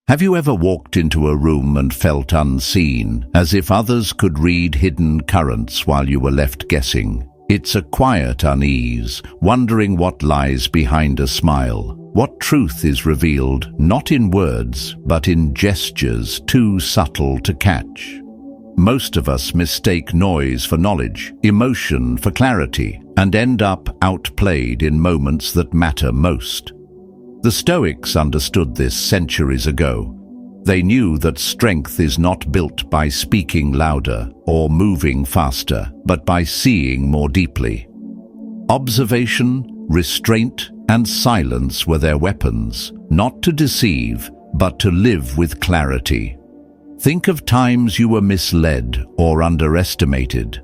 Have you ever walked into a room and felt unseen, as if others could read hidden currents while you were left guessing? It's a quiet unease, wondering what lies behind a smile. What truth is revealed, not in words, but in gestures too subtle to catch. Most of us mistake noise for knowledge, emotion for clarity, and end up outplayed in moments that matter most. The Stoics understood this centuries ago. They knew that strength is not built by speaking louder or moving faster, but by seeing more deeply. Observation, restraint, and silence were their weapons, not to deceive, but to live with clarity. Think of times you were misled or underestimated.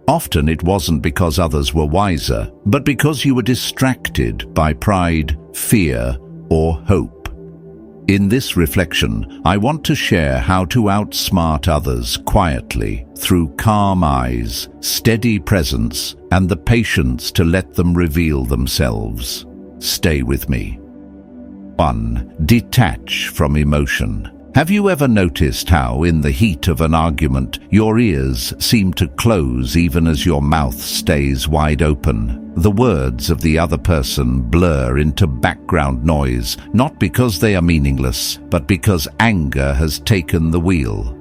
Often it wasn't because others were wiser, but because you were distracted by pride, fear, or hope. In this reflection, I want to share how to outsmart others quietly through calm eyes, steady presence, and the patience to let them reveal themselves. Stay with me. 1. Detach from emotion. Have you ever noticed how, in the heat of an argument, your ears seem to close even as your mouth stays wide open? The words of the other person blur into background noise, not because they are meaningless, but because anger has taken the wheel.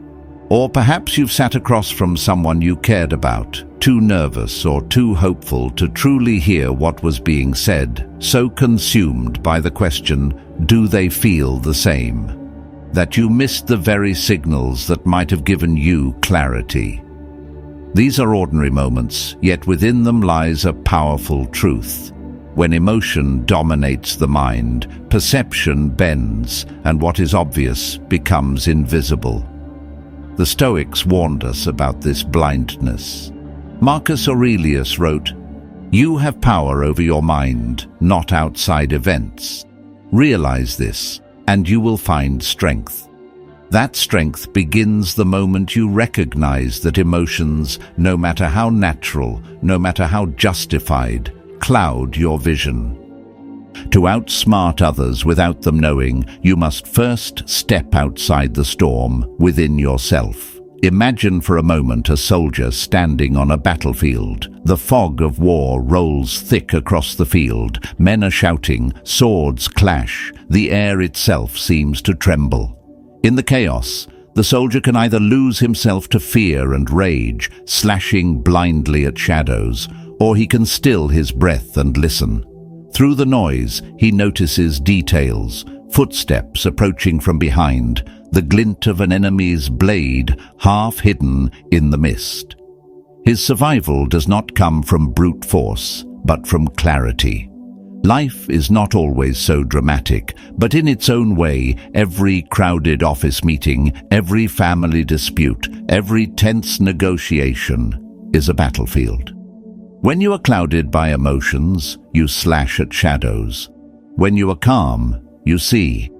Or perhaps you've sat across from someone you cared about, too nervous or too hopeful to truly hear what was being said, so consumed by the question, do they feel the same? That you missed the very signals that might have given you clarity. These are ordinary moments, yet within them lies a powerful truth. When emotion dominates the mind, perception bends, and what is obvious becomes invisible. The Stoics warned us about this blindness. Marcus Aurelius wrote, "You have power over your mind, not outside events. Realize this, and you will find strength. That strength begins the moment you recognize that emotions, no matter how natural, no matter how justified, cloud your vision. To outsmart others without them knowing, you must first step outside the storm within yourself. Imagine for a moment a soldier standing on a battlefield. The fog of war rolls thick across the field. Men are shouting, swords clash, the air itself seems to tremble. In the chaos, the soldier can either lose himself to fear and rage, slashing blindly at shadows, or he can still his breath and listen. Through the noise, he notices details, footsteps approaching from behind, the glint of an enemy's blade half hidden in the mist. His survival does not come from brute force, but from clarity. Life is not always so dramatic, but in its own way, every crowded office meeting, every family dispute, every tense negotiation is a battlefield. When you are clouded by emotions, you slash at shadows. When you are calm, you see.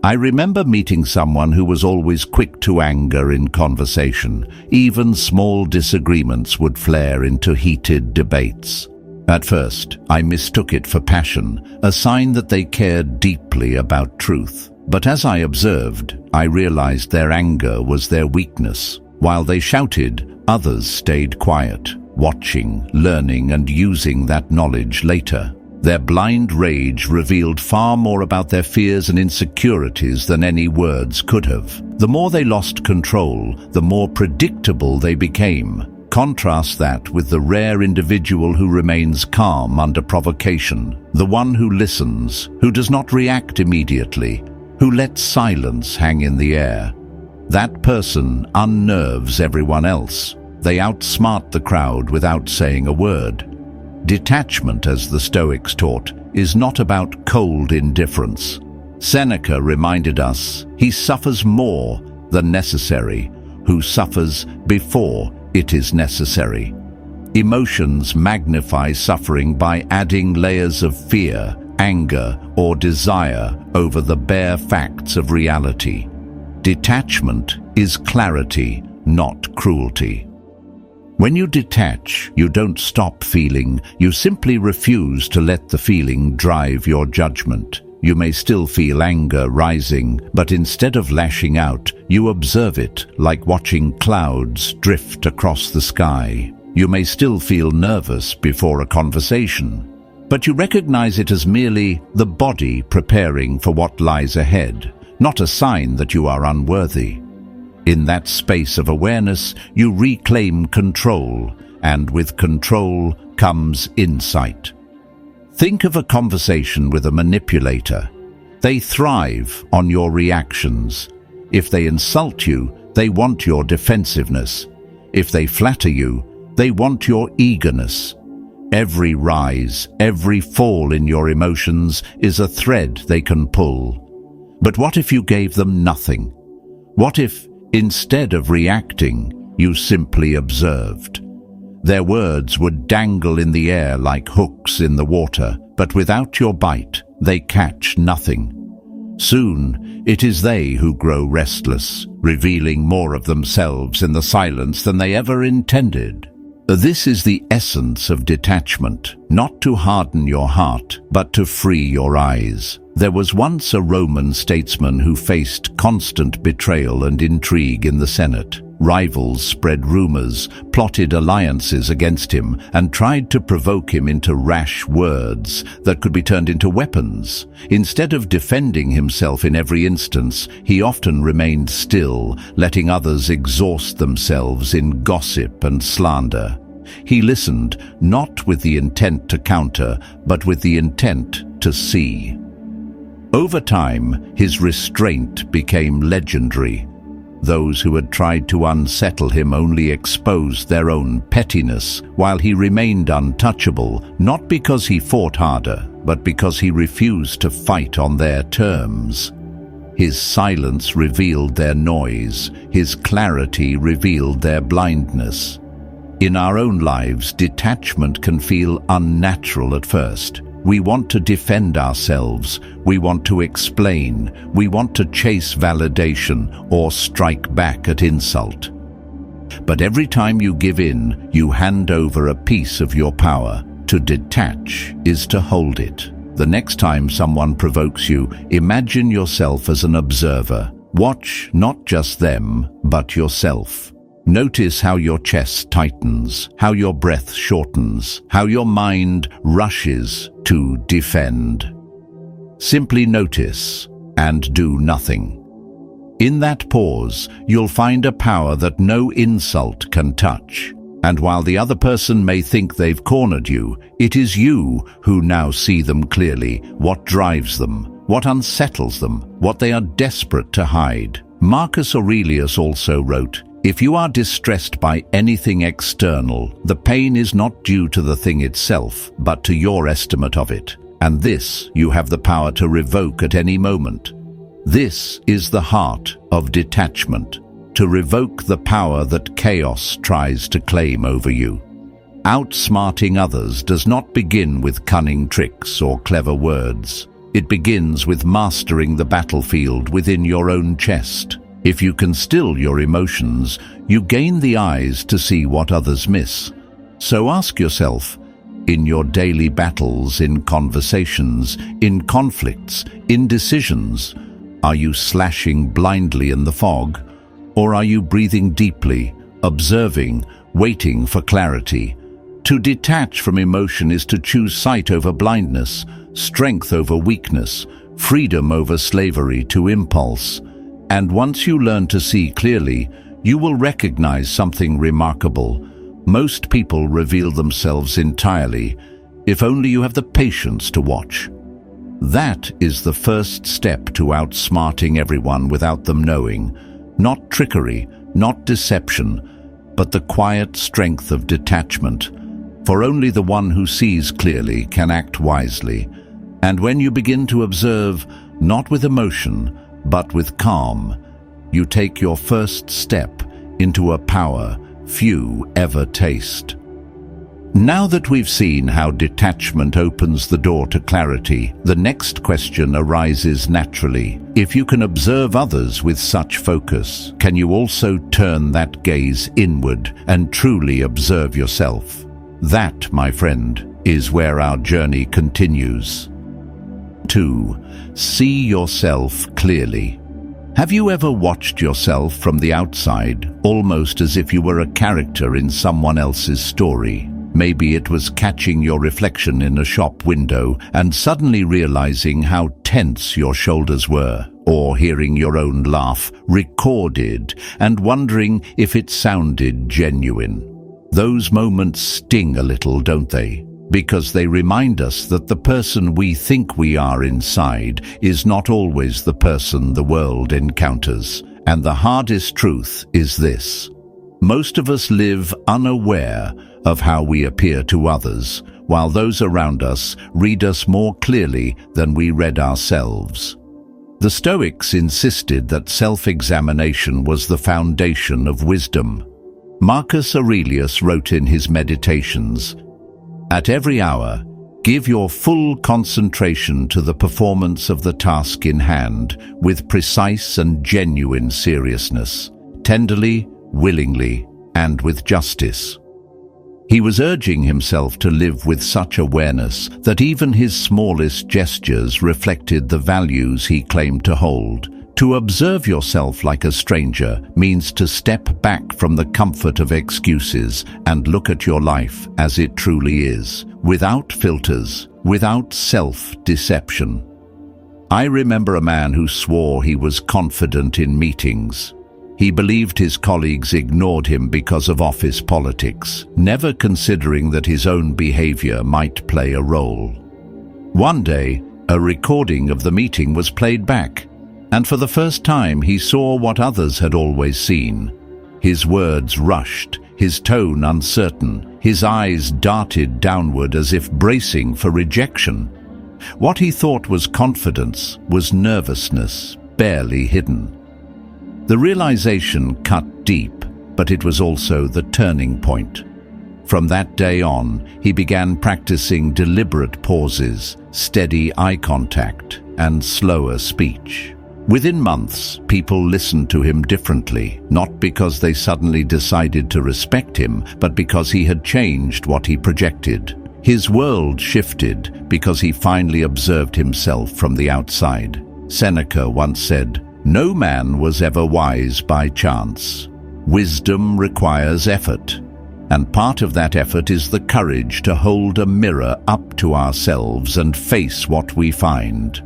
I remember meeting someone who was always quick to anger in conversation. Even small disagreements would flare into heated debates. At first, I mistook it for passion, a sign that they cared deeply about truth. But as I observed, I realized their anger was their weakness. While they shouted, others stayed quiet, watching, learning, and using that knowledge later. Their blind rage revealed far more about their fears and insecurities than any words could have. The more they lost control, the more predictable they became. Contrast that with the rare individual who remains calm under provocation, the one who listens, who does not react immediately, who lets silence hang in the air. That person unnerves everyone else. They outsmart the crowd without saying a word. Detachment, as the Stoics taught, is not about cold indifference. Seneca reminded us, he suffers more than necessary, who suffers before it is necessary. Emotions magnify suffering by adding layers of fear, anger, or desire over the bare facts of reality. Detachment is clarity, not cruelty. When you detach, you don't stop feeling, you simply refuse to let the feeling drive your judgment. You may still feel anger rising, but instead of lashing out, you observe it like watching clouds drift across the sky. You may still feel nervous before a conversation, but you recognize it as merely the body preparing for what lies ahead, not a sign that you are unworthy. In that space of awareness, you reclaim control, and with control comes insight. Think of a conversation with a manipulator. They thrive on your reactions. If they insult you, they want your defensiveness. If they flatter you, they want your eagerness. Every rise, every fall in your emotions is a thread they can pull. But what if you gave them nothing? What if, instead of reacting, you simply observed? Their words would dangle in the air like hooks in the water, but without your bite, they catch nothing. Soon, it is they who grow restless, revealing more of themselves in the silence than they ever intended. This is the essence of detachment, not to harden your heart, but to free your eyes. There was once a Roman statesman who faced constant betrayal and intrigue in the Senate. Rivals spread rumors, plotted alliances against him, and tried to provoke him into rash words that could be turned into weapons. Instead of defending himself in every instance, he often remained still, letting others exhaust themselves in gossip and slander. He listened, not with the intent to counter, but with the intent to see. Over time, his restraint became legendary. Those who had tried to unsettle him only exposed their own pettiness, while he remained untouchable, not because he fought harder, but because he refused to fight on their terms. His silence revealed their noise, his clarity revealed their blindness. In our own lives, detachment can feel unnatural at first. We want to defend ourselves, we want to explain, we want to chase validation or strike back at insult. But every time you give in, you hand over a piece of your power. To detach is to hold it. The next time someone provokes you, imagine yourself as an observer. Watch not just them, but yourself. Notice how your chest tightens, how your breath shortens, how your mind rushes to defend. Simply notice and do nothing. In that pause, you'll find a power that no insult can touch. And while the other person may think they've cornered you, it is you who now see them clearly, what drives them, what unsettles them, what they are desperate to hide. Marcus Aurelius also wrote, "If you are distressed by anything external, the pain is not due to the thing itself, but to your estimate of it. And this you have the power to revoke at any moment." This is the heart of detachment, to revoke the power that chaos tries to claim over you. Outsmarting others does not begin with cunning tricks or clever words. It begins with mastering the battlefield within your own chest. If you can still your emotions, you gain the eyes to see what others miss. So ask yourself, in your daily battles, in conversations, in conflicts, in decisions, are you slashing blindly in the fog? Or are you breathing deeply, observing, waiting for clarity? To detach from emotion is to choose sight over blindness, strength over weakness, freedom over slavery to impulse. And once you learn to see clearly, you will recognize something remarkable. Most people reveal themselves entirely, if only you have the patience to watch. That is the first step to outsmarting everyone without them knowing. Not trickery, not deception, but the quiet strength of detachment. For only the one who sees clearly can act wisely. And when you begin to observe, not with emotion, but with calm, you take your first step into a power few ever taste. Now that we've seen how detachment opens the door to clarity, the next question arises naturally. If you can observe others with such focus, can you also turn that gaze inward and truly observe yourself? That, my friend, is where our journey continues. 2. See yourself clearly. Have you ever watched yourself from the outside, almost as if you were a character in someone else's story? Maybe it was catching your reflection in a shop window and suddenly realizing how tense your shoulders were, or hearing your own laugh recorded and wondering if it sounded genuine. Those moments sting a little, don't they? Because they remind us that the person we think we are inside is not always the person the world encounters. And the hardest truth is this: most of us live unaware of how we appear to others, while those around us read us more clearly than we read ourselves. The Stoics insisted that self-examination was the foundation of wisdom. Marcus Aurelius wrote in his Meditations, "At every hour, give your full concentration to the performance of the task in hand, with precise and genuine seriousness, tenderly, willingly, and with justice." He was urging himself to live with such awareness that even his smallest gestures reflected the values he claimed to hold. To observe yourself like a stranger means to step back from the comfort of excuses and look at your life as it truly is, without filters, without self-deception. I remember a man who swore he was confident in meetings. He believed his colleagues ignored him because of office politics, never considering that his own behavior might play a role. One day, a recording of the meeting was played back, and for the first time he saw what others had always seen. His words rushed, his tone uncertain, his eyes darted downward as if bracing for rejection. What he thought was confidence was nervousness, barely hidden. The realization cut deep, but it was also the turning point. From that day on, he began practicing deliberate pauses, steady eye contact, and slower speech. Within months, people listened to him differently, not because they suddenly decided to respect him, but because he had changed what he projected. His world shifted because he finally observed himself from the outside. Seneca once said, "No man was ever wise by chance. Wisdom requires effort, and part of that effort is the courage to hold a mirror up to ourselves and face what we find."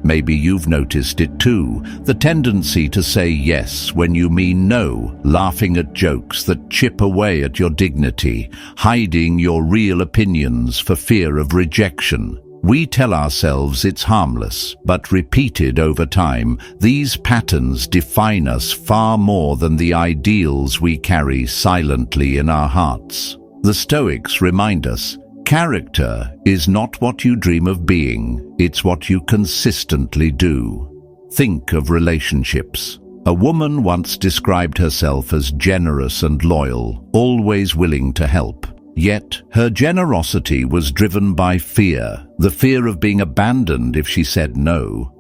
Maybe you've noticed it too, the tendency to say yes when you mean no, laughing at jokes that chip away at your dignity, hiding your real opinions for fear of rejection. We tell ourselves it's harmless, but repeated over time, these patterns define us far more than the ideals we carry silently in our hearts. The Stoics remind us, character is not what you dream of being, it's what you consistently do. Think of relationships. A woman once described herself as generous and loyal, always willing to help. Yet, her generosity was driven by fear, the fear of being abandoned if she said no.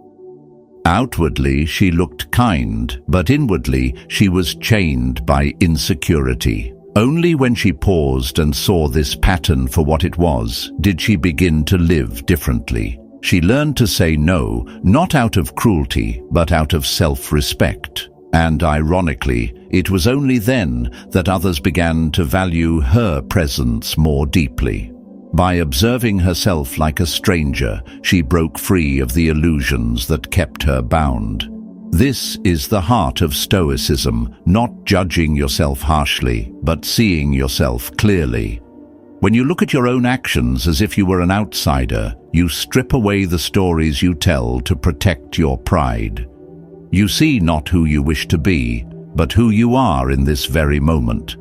Outwardly, she looked kind, but inwardly, she was chained by insecurity. Only when she paused and saw this pattern for what it was, did she begin to live differently. She learned to say no, not out of cruelty, but out of self-respect. And ironically, it was only then that others began to value her presence more deeply. By observing herself like a stranger, she broke free of the illusions that kept her bound. This is the heart of Stoicism, not judging yourself harshly, but seeing yourself clearly. When you look at your own actions as if you were an outsider, you strip away the stories you tell to protect your pride. You see not who you wish to be, but who you are in this very moment.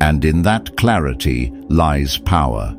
And in that clarity lies power.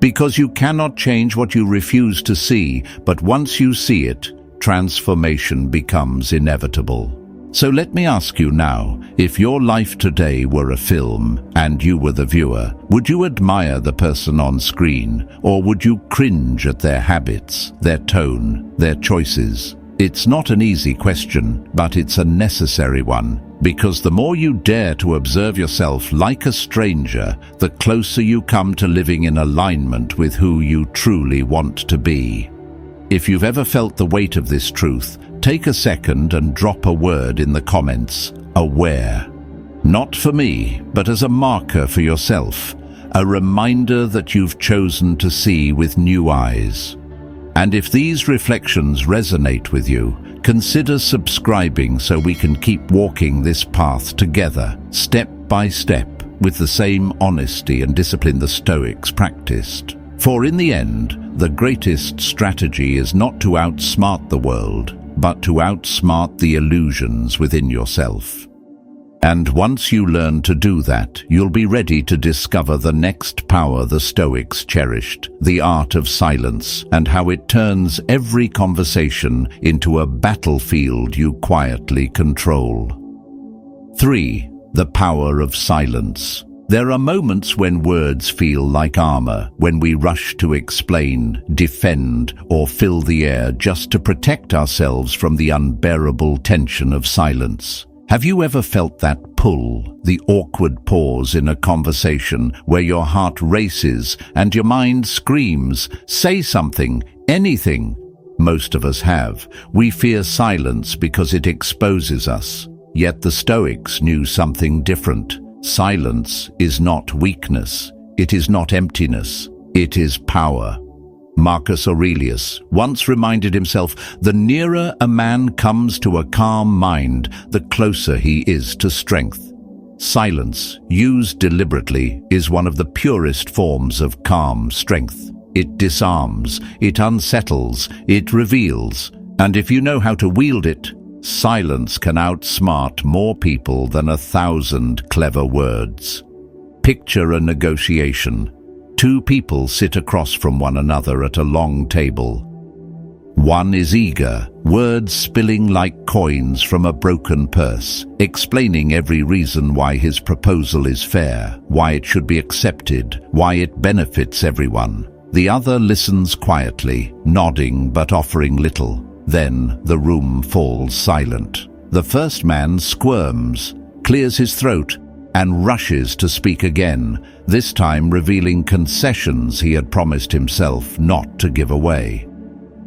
Because you cannot change what you refuse to see, but once you see it, transformation becomes inevitable. So let me ask you now, if your life today were a film and you were the viewer, would you admire the person on screen, or would you cringe at their habits, their tone, their choices? It's not an easy question, but it's a necessary one, because the more you dare to observe yourself like a stranger, the closer you come to living in alignment with who you truly want to be. If you've ever felt the weight of this truth, take a second and drop a word in the comments: aware. Not for me, but as a marker for yourself, a reminder that you've chosen to see with new eyes. And if these reflections resonate with you, consider subscribing so we can keep walking this path together, step by step, with the same honesty and discipline the Stoics practiced. For in the end, the greatest strategy is not to outsmart the world, but to outsmart the illusions within yourself. And once you learn to do that, you'll be ready to discover the next power the Stoics cherished, the art of silence, and how it turns every conversation into a battlefield you quietly control. 3. The power of silence. There are moments when words feel like armor, when we rush to explain, defend, or fill the air just to protect ourselves from the unbearable tension of silence. Have you ever felt that pull, the awkward pause in a conversation where your heart races and your mind screams, "Say something, anything"? Most of us have. We fear silence because it exposes us. Yet the Stoics knew something different. Silence is not weakness. It is not emptiness. It is power. Marcus Aurelius once reminded himself, "The nearer a man comes to a calm mind, the closer he is to strength." Silence, used deliberately, is one of the purest forms of calm strength. It disarms, it unsettles, it reveals, and if you know how to wield it, silence can outsmart more people than 1,000 clever words. Picture a negotiation. Two people sit across from one another at a long table. One is eager, words spilling like coins from a broken purse, explaining every reason why his proposal is fair, why it should be accepted, why it benefits everyone. The other listens quietly, nodding but offering little. Then the room falls silent. The first man squirms, clears his throat, and rushes to speak again, this time revealing concessions he had promised himself not to give away.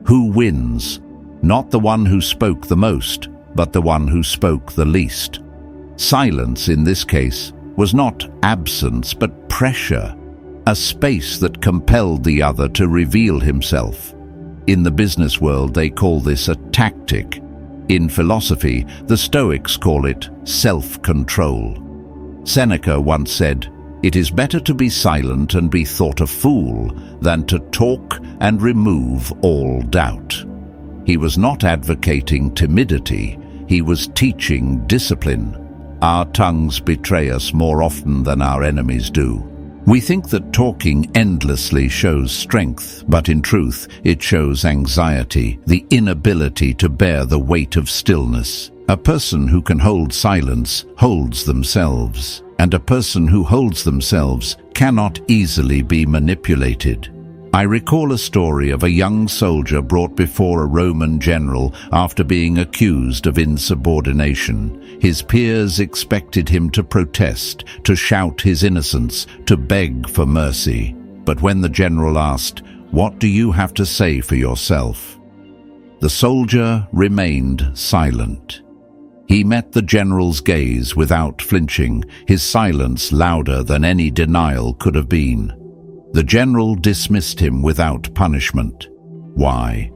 Who wins? Not the one who spoke the most, but the one who spoke the least. Silence, in this case, was not absence but pressure, a space that compelled the other to reveal himself. In the business world, they call this a tactic. In philosophy, the Stoics call it self-control. Seneca once said, "It is better to be silent and be thought a fool than to talk and remove all doubt." He was not advocating timidity, he was teaching discipline. Our tongues betray us more often than our enemies do. We think that talking endlessly shows strength, but in truth, it shows anxiety, the inability to bear the weight of stillness. A person who can hold silence holds themselves, and a person who holds themselves cannot easily be manipulated. I recall a story of a young soldier brought before a Roman general after being accused of insubordination. His peers expected him to protest, to shout his innocence, to beg for mercy. But when the general asked, "What do you have to say for yourself?" the soldier remained silent. He met the general's gaze without flinching, his silence louder than any denial could have been. The general dismissed him without punishment. Why?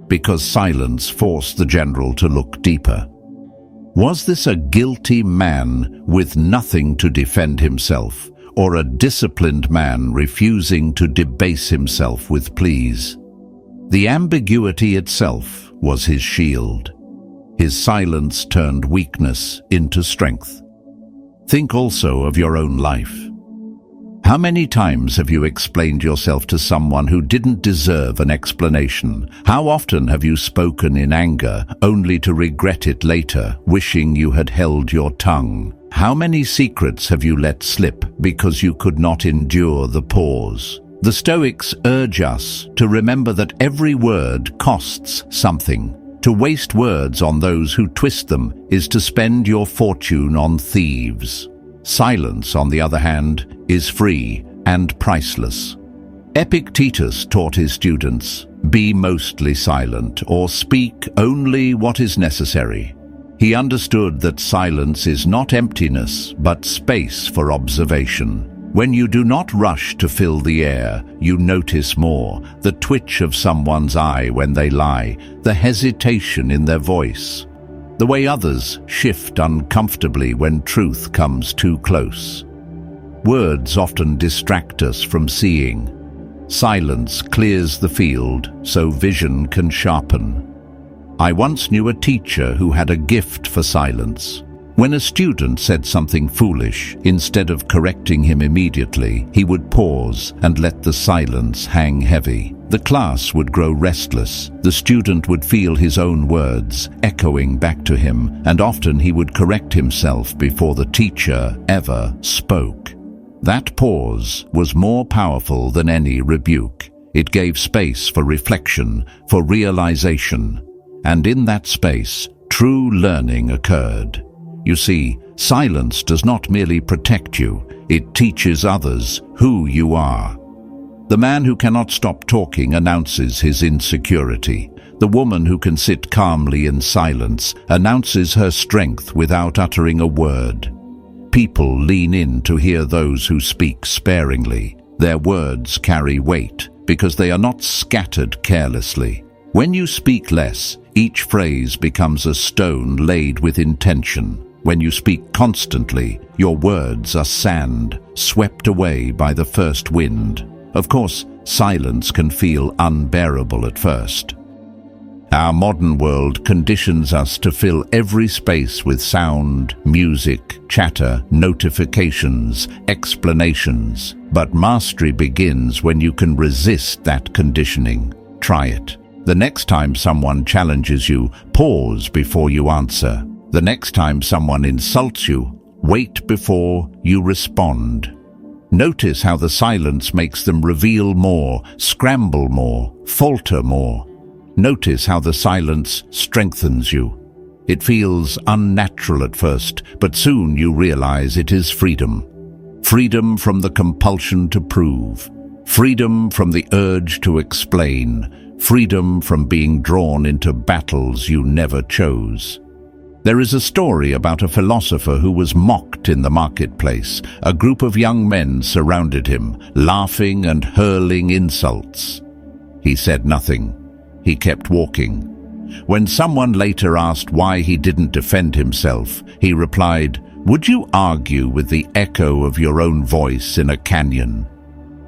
Because silence forced the general to look deeper. Was this a guilty man with nothing to defend himself, or a disciplined man refusing to debase himself with pleas? The ambiguity itself was his shield. His silence turned weakness into strength. Think also of your own life. How many times have you explained yourself to someone who didn't deserve an explanation? How often have you spoken in anger, only to regret it later, wishing you had held your tongue? How many secrets have you let slip because you could not endure the pause? The Stoics urge us to remember that every word costs something. To waste words on those who twist them is to spend your fortune on thieves. Silence, on the other hand, is free and priceless. Epictetus taught his students, Be mostly silent, or speak only what is necessary. He understood that silence is not emptiness, but space for observation. When you do not rush to fill the air, you notice more: the twitch of someone's eye when they lie, the hesitation in their voice, the way others shift uncomfortably when truth comes too close. Words often distract us from seeing. Silence clears the field so vision can sharpen. I once knew a teacher who had a gift for silence. When a student said something foolish, instead of correcting him immediately, he would pause and let the silence hang heavy. The class would grow restless. The student would feel his own words echoing back to him, and often he would correct himself before the teacher ever spoke. That pause was more powerful than any rebuke. It gave space for reflection, for realization, and in that space, true learning occurred. You see, silence does not merely protect you, it teaches others who you are. The man who cannot stop talking announces his insecurity. The woman who can sit calmly in silence announces her strength without uttering a word. People lean in to hear those who speak sparingly. Their words carry weight because they are not scattered carelessly. When you speak less, each phrase becomes a stone laid with intention. When you speak constantly, your words are sand, swept away by the first wind. Of course, silence can feel unbearable at first. Our modern world conditions us to fill every space with sound, music, chatter, notifications, explanations. But mastery begins when you can resist that conditioning. Try it. The next time someone challenges you, pause before you answer. The next time someone insults you, wait before you respond. Notice how the silence makes them reveal more, scramble more, falter more. Notice how the silence strengthens you. It feels unnatural at first, but soon you realize it is freedom. Freedom from the compulsion to prove. Freedom from the urge to explain. Freedom from being drawn into battles you never chose. There is a story about a philosopher who was mocked in the marketplace. A group of young men surrounded him, laughing and hurling insults. He said nothing. He kept walking. When someone later asked why he didn't defend himself, he replied, "Would you argue with the echo of your own voice in a canyon?"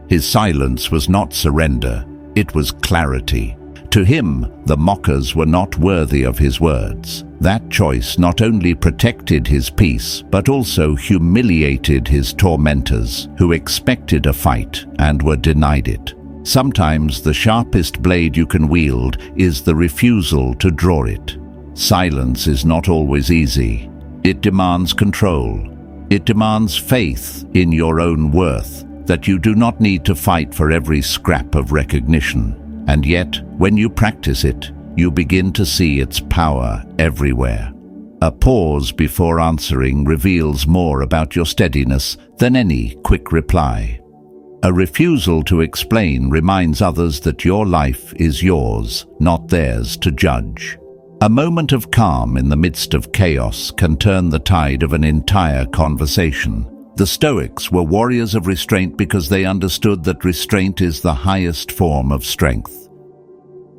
His silence was not surrender, it was clarity. To him, the mockers were not worthy of his words. That choice not only protected his peace, but also humiliated his tormentors, who expected a fight and were denied it. Sometimes the sharpest blade you can wield is the refusal to draw it. Silence is not always easy. It demands control. It demands faith in your own worth, that you do not need to fight for every scrap of recognition. And yet, when you practice it, you begin to see its power everywhere. A pause before answering reveals more about your steadiness than any quick reply. A refusal to explain reminds others that your life is yours, not theirs to judge. A moment of calm in the midst of chaos can turn the tide of an entire conversation. The Stoics were warriors of restraint because they understood that restraint is the highest form of strength.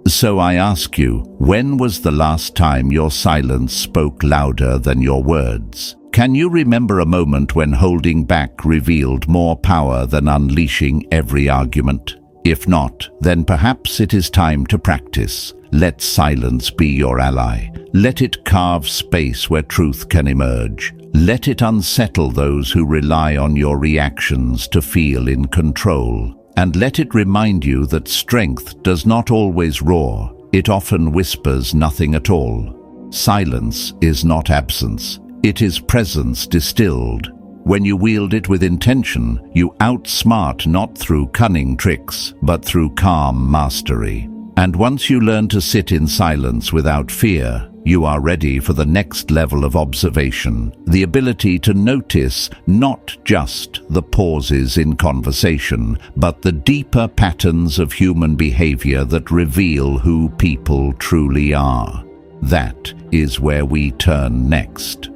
So I ask you, when was the last time your silence spoke louder than your words? Can you remember a moment when holding back revealed more power than unleashing every argument? If not, then perhaps it is time to practice. Let silence be your ally. Let it carve space where truth can emerge. Let it unsettle those who rely on your reactions to feel in control. And let it remind you that strength does not always roar. It often whispers nothing at all. Silence is not absence. It is presence distilled. When you wield it with intention, you outsmart not through cunning tricks, but through calm mastery. And once you learn to sit in silence without fear, you are ready for the next level of observation, the ability to notice not just the pauses in conversation, but the deeper patterns of human behavior that reveal who people truly are. That is where we turn next.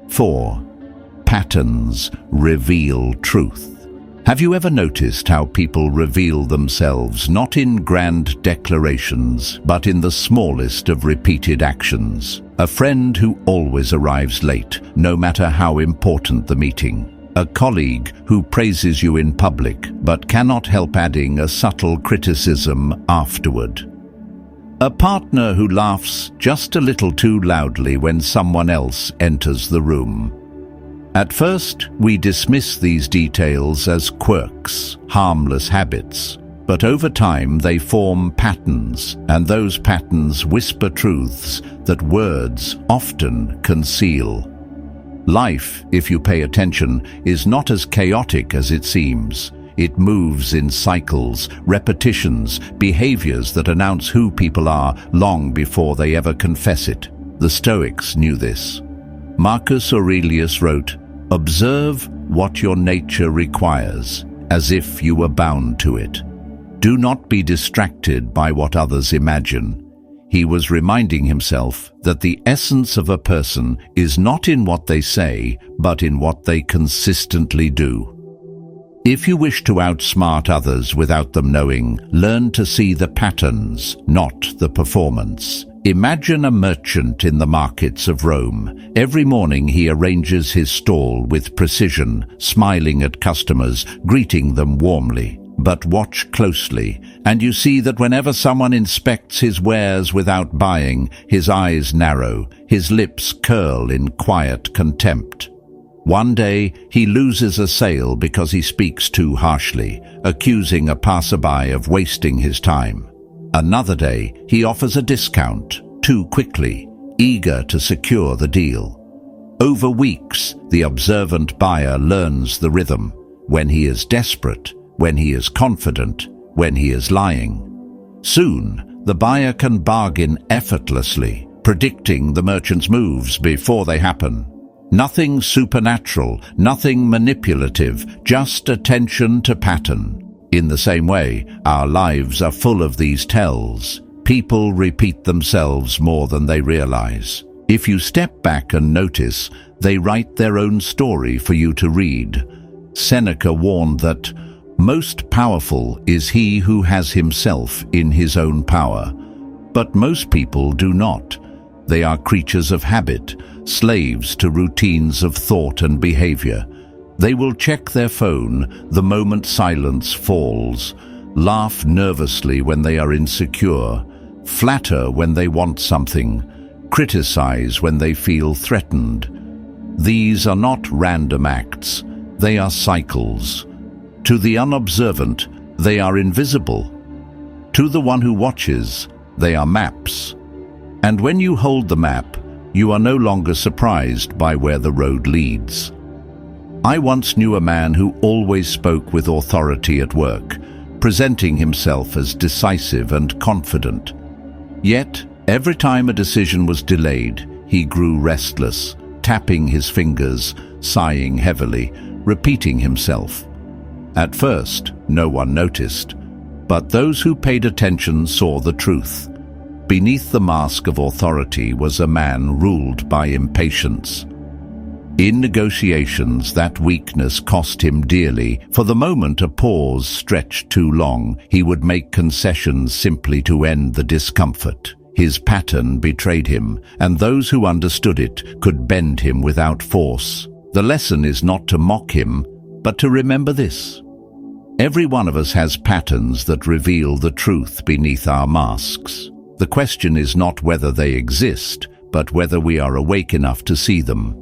4. Patterns reveal truth. Have you ever noticed how people reveal themselves not in grand declarations, but in the smallest of repeated actions? A friend who always arrives late, no matter how important the meeting. A colleague who praises you in public, but cannot help adding a subtle criticism afterward. A partner who laughs just a little too loudly when someone else enters the room. At first, we dismiss these details as quirks, harmless habits, but over time they form patterns, and those patterns whisper truths that words often conceal. Life, if you pay attention, is not as chaotic as it seems. It moves in cycles, repetitions, behaviors that announce who people are long before they ever confess it. The Stoics knew this. Marcus Aurelius wrote, "Observe what your nature requires, as if you were bound to it. Do not be distracted by what others imagine." He was reminding himself that the essence of a person is not in what they say, but in what they consistently do. If you wish to outsmart others without them knowing, learn to see the patterns, not the performance. Imagine a merchant in the markets of Rome. Every morning he arranges his stall with precision, smiling at customers, greeting them warmly. But watch closely, and you see that whenever someone inspects his wares without buying, his eyes narrow, his lips curl in quiet contempt. One day, he loses a sale because he speaks too harshly, accusing a passerby of wasting his time. Another day, he offers a discount too quickly, eager to secure the deal. Over weeks, the observant buyer learns the rhythm: when he is desperate, when he is confident, when he is lying. Soon, the buyer can bargain effortlessly, predicting the merchant's moves before they happen. Nothing supernatural, nothing manipulative, just attention to pattern. In the same way, our lives are full of these tells. People repeat themselves more than they realize. If you step back and notice, they write their own story for you to read. Seneca warned that most powerful is he who has himself in his own power. But most people do not. They are creatures of habit, slaves to routines of thought and behavior. They will check their phone the moment silence falls, laugh nervously when they are insecure, flatter when they want something, criticize when they feel threatened. These are not random acts, they are cycles. To the unobservant, they are invisible. To the one who watches, they are maps. And when you hold the map, you are no longer surprised by where the road leads. I once knew a man who always spoke with authority at work, presenting himself as decisive and confident. Yet, every time a decision was delayed, he grew restless, tapping his fingers, sighing heavily, repeating himself. At first, no one noticed, but those who paid attention saw the truth. Beneath the mask of authority was a man ruled by impatience. In negotiations, that weakness cost him dearly. For the moment a pause stretched too long, he would make concessions simply to end the discomfort. His pattern betrayed him, and those who understood it could bend him without force. The lesson is not to mock him, but to remember this. Every one of us has patterns that reveal the truth beneath our masks. The question is not whether they exist, but whether we are awake enough to see them.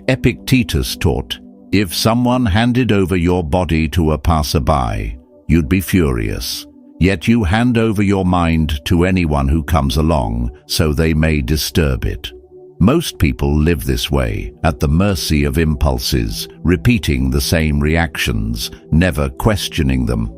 Epictetus taught, if someone handed over your body to a passerby, you'd be furious. Yet you hand over your mind to anyone who comes along, so they may disturb it. Most people live this way, at the mercy of impulses, repeating the same reactions, never questioning them.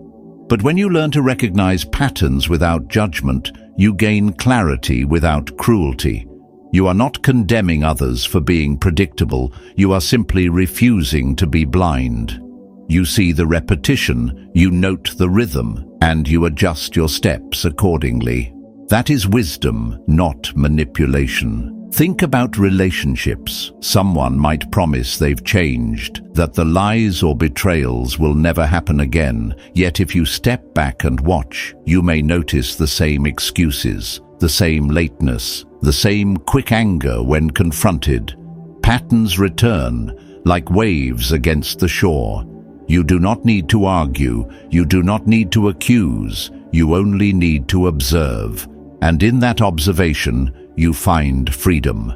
But when you learn to recognize patterns without judgment, you gain clarity without cruelty. You are not condemning others for being predictable, you are simply refusing to be blind. You see the repetition, you note the rhythm, and you adjust your steps accordingly. That is wisdom, not manipulation. Think about relationships. Someone might promise they've changed, that the lies or betrayals will never happen again, yet if you step back and watch, you may notice the same excuses, the same lateness, the same quick anger when confronted. Patterns return, like waves against the shore. You do not need to argue, you do not need to accuse, you only need to observe. And in that observation, you find freedom.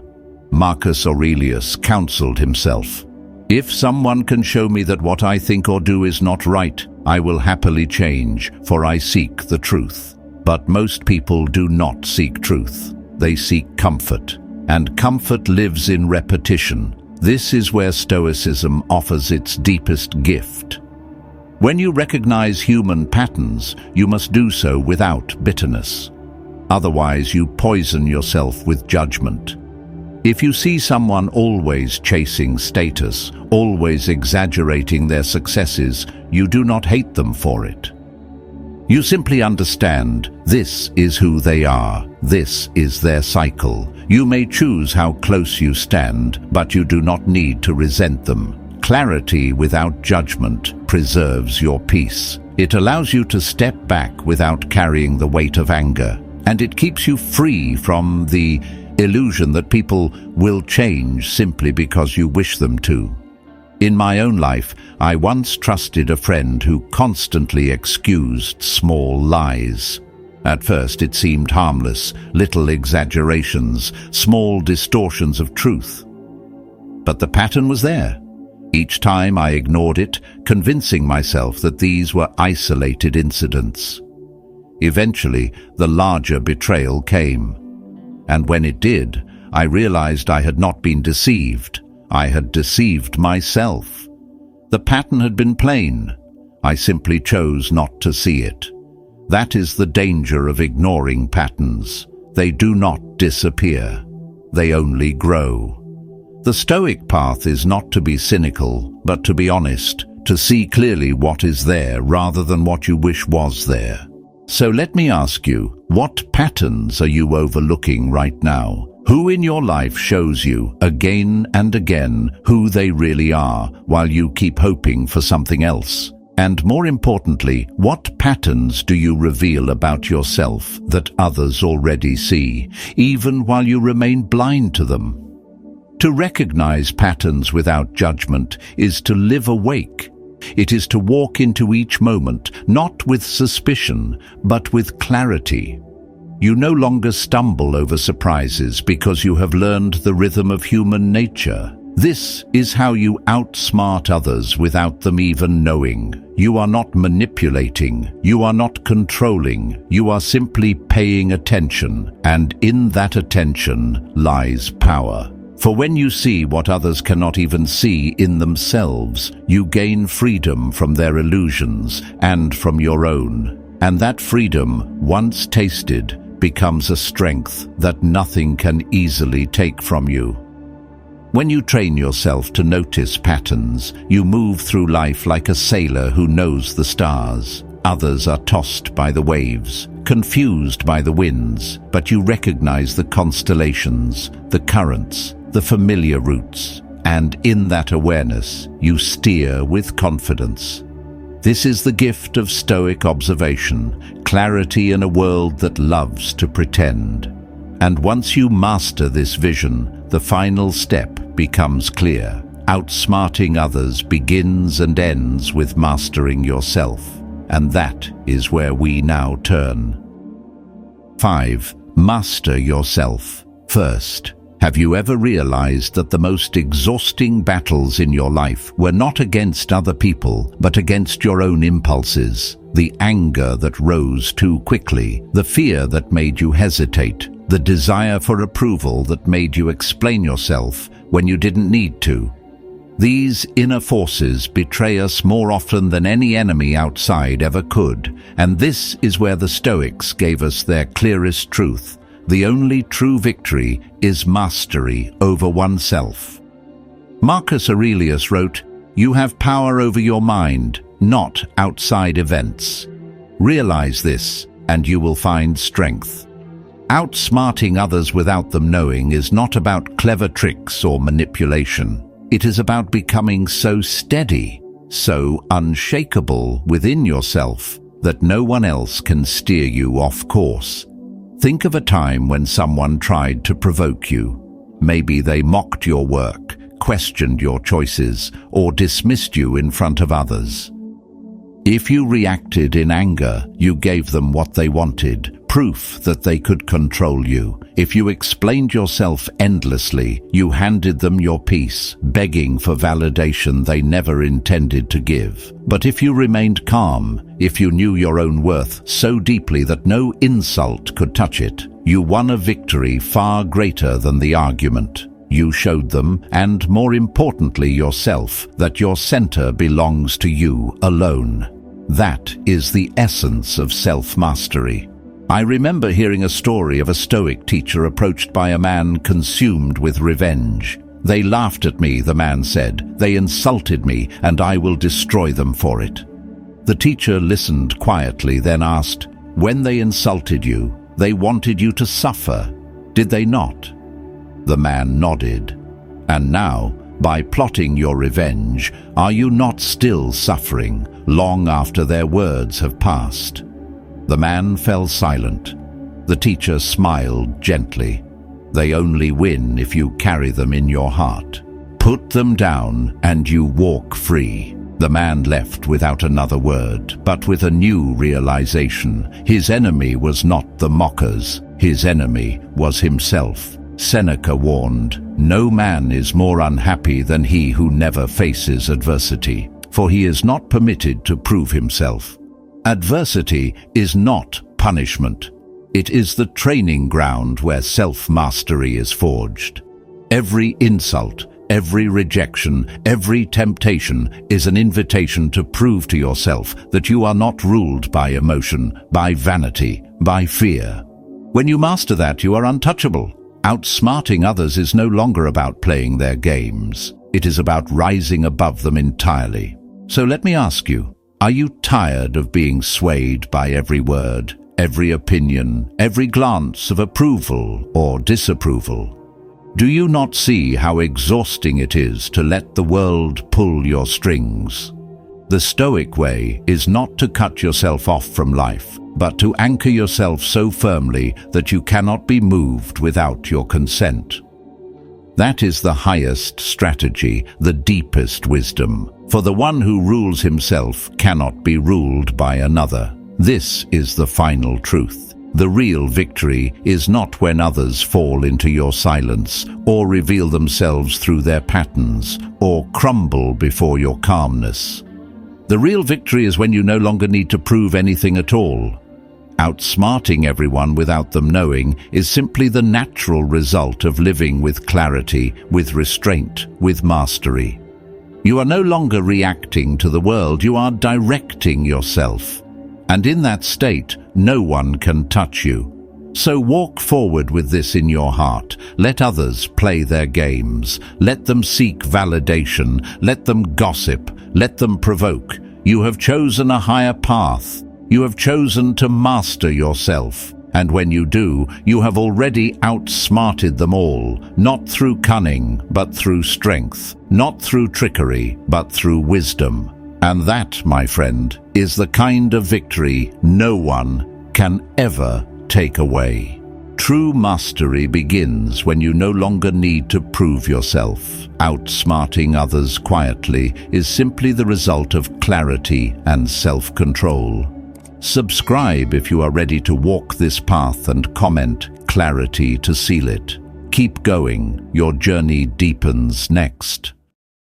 Marcus Aurelius counseled himself, "If someone can show me that what I think or do is not right, I will happily change, for I seek the truth." But most people do not seek truth. They seek comfort, and comfort lives in repetition. This is where Stoicism offers its deepest gift. When you recognize human patterns, you must do so without bitterness. Otherwise, you poison yourself with judgment. If you see someone always chasing status, always exaggerating their successes, you do not hate them for it. You simply understand, this is who they are, this is their cycle. You may choose how close you stand, but you do not need to resent them. Clarity without judgment preserves your peace. It allows you to step back without carrying the weight of anger. And it keeps you free from the illusion that people will change simply because you wish them to. In my own life, I once trusted a friend who constantly excused small lies. At first it seemed harmless, little exaggerations, small distortions of truth. But the pattern was there. Each time I ignored it, convincing myself that these were isolated incidents. Eventually, the larger betrayal came. And when it did, I realized I had not been deceived. I had deceived myself. The pattern had been plain. I simply chose not to see it. That is the danger of ignoring patterns. They do not disappear. They only grow. The Stoic path is not to be cynical, but to be honest, to see clearly what is there rather than what you wish was there. So let me ask you, what patterns are you overlooking right now? Who in your life shows you, again and again, who they really are, while you keep hoping for something else? And more importantly, what patterns do you reveal about yourself that others already see, even while you remain blind to them? To recognize patterns without judgment is to live awake. It is to walk into each moment, not with suspicion, but with clarity. You no longer stumble over surprises because you have learned the rhythm of human nature. This is how you outsmart others without them even knowing. You are not manipulating, you are not controlling, you are simply paying attention, and in that attention lies power. For when you see what others cannot even see in themselves, you gain freedom from their illusions and from your own. And that freedom, once tasted, becomes a strength that nothing can easily take from you. When you train yourself to notice patterns, you move through life like a sailor who knows the stars. Others are tossed by the waves, confused by the winds, but you recognize the constellations, the currents, the familiar routes, and in that awareness, you steer with confidence. This is the gift of Stoic observation, clarity in a world that loves to pretend. And once you master this vision, the final step becomes clear. Outsmarting others begins and ends with mastering yourself. And that is where we now turn. 5. Master yourself. First, have you ever realized that the most exhausting battles in your life were not against other people, but against your own impulses? The anger that rose too quickly, the fear that made you hesitate, the desire for approval that made you explain yourself when you didn't need to. These inner forces betray us more often than any enemy outside ever could, and this is where the Stoics gave us their clearest truth. The only true victory is mastery over oneself. Marcus Aurelius wrote, "You have power over your mind, not outside events. Realize this, and you will find strength." Outsmarting others without them knowing is not about clever tricks or manipulation. It is about becoming so steady, so unshakable within yourself that no one else can steer you off course. Think of a time when someone tried to provoke you. Maybe they mocked your work, questioned your choices, or dismissed you in front of others. If you reacted in anger, you gave them what they wanted, proof that they could control you. If you explained yourself endlessly, you handed them your peace, begging for validation they never intended to give. But if you remained calm, if you knew your own worth so deeply that no insult could touch it, you won a victory far greater than the argument. You showed them, and more importantly yourself, that your center belongs to you alone. That is the essence of self-mastery. I remember hearing a story of a Stoic teacher approached by a man consumed with revenge. "They laughed at me," the man said. "They insulted me, and I will destroy them for it." The teacher listened quietly, then asked, "When they insulted you, they wanted you to suffer, did they not?" The man nodded. "And now, by plotting your revenge, are you not still suffering, long after their words have passed?" The man fell silent. The teacher smiled gently. "They only win if you carry them in your heart. Put them down and you walk free." The man left without another word, but with a new realization. His enemy was not the mockers. His enemy was himself. Seneca warned, "No man is more unhappy than he who never faces adversity, for he is not permitted to prove himself." Adversity is not punishment. It is the training ground where self-mastery is forged. Every insult, every rejection, every temptation is an invitation to prove to yourself that you are not ruled by emotion, by vanity, by fear. When you master that, you are untouchable. Outsmarting others is no longer about playing their games. It is about rising above them entirely. So let me ask you, are you tired of being swayed by every word, every opinion, every glance of approval or disapproval? Do you not see how exhausting it is to let the world pull your strings? The Stoic way is not to cut yourself off from life, but to anchor yourself so firmly that you cannot be moved without your consent. That is the highest strategy, the deepest wisdom. For the one who rules himself cannot be ruled by another. This is the final truth. The real victory is not when others fall into your silence, or reveal themselves through their patterns, or crumble before your calmness. The real victory is when you no longer need to prove anything at all. Outsmarting everyone without them knowing is simply the natural result of living with clarity, with restraint, with mastery. You are no longer reacting to the world, you are directing yourself. And in that state, no one can touch you. So walk forward with this in your heart. Let others play their games. Let them seek validation. Let them gossip. Let them provoke. You have chosen a higher path. You have chosen to master yourself. And when you do, you have already outsmarted them all, not through cunning, but through strength, not through trickery, but through wisdom. And that, my friend, is the kind of victory no one can ever take away. True mastery begins when you no longer need to prove yourself. Outsmarting others quietly is simply the result of clarity and self-control. Subscribe if you are ready to walk this path, and comment clarity to seal it. Keep going, your journey deepens next.